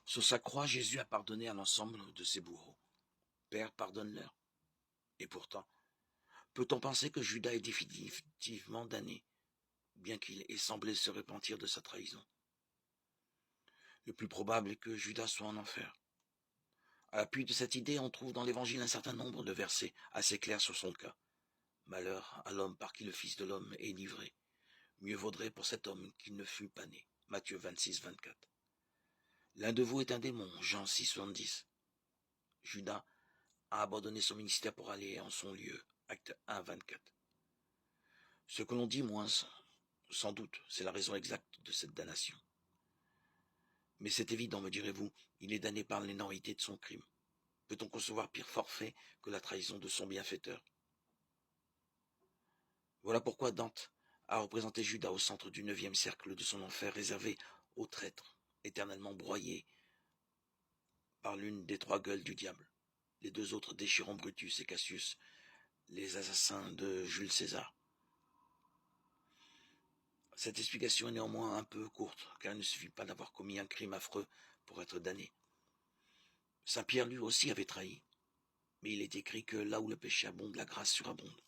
Sur sa croix, Jésus a pardonné à l'ensemble de ses bourreaux. Père, pardonne-leur. Et pourtant, peut-on penser que Judas est définitivement damné, bien qu'il ait semblé se repentir de sa trahison? Le plus probable est que Judas soit en enfer. À l'appui de cette idée, on trouve dans l'Évangile un certain nombre de versets assez clairs sur son cas. Malheur à l'homme par qui le Fils de l'homme est livré. Mieux vaudrait pour cet homme qu'il ne fût pas né. Matthieu 26, 24. L'un de vous est un démon. Jean 6, 70. Judas a abandonné son ministère pour aller en son lieu. Acte 1, 24. Ce que l'on dit moins, sans doute, c'est la raison exacte de cette damnation. Mais c'est évident, me direz-vous, il est damné par l'énormité de son crime. Peut-on concevoir pire forfait que la trahison de son bienfaiteur? Voilà pourquoi Dante a représenté Judas au centre du 9e cercle de son enfer réservé aux traîtres, éternellement broyés par l'une des trois gueules du diable. Les deux autres déchirant Brutus et Cassius, les assassins de Jules César. Cette explication est néanmoins un peu courte, car il ne suffit pas d'avoir commis un crime affreux pour être damné. Saint Pierre lui aussi avait trahi, mais il est écrit que là où le péché abonde, la grâce surabonde.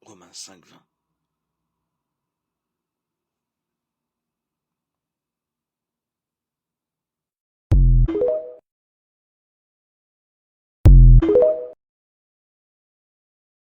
Romains 5, 20.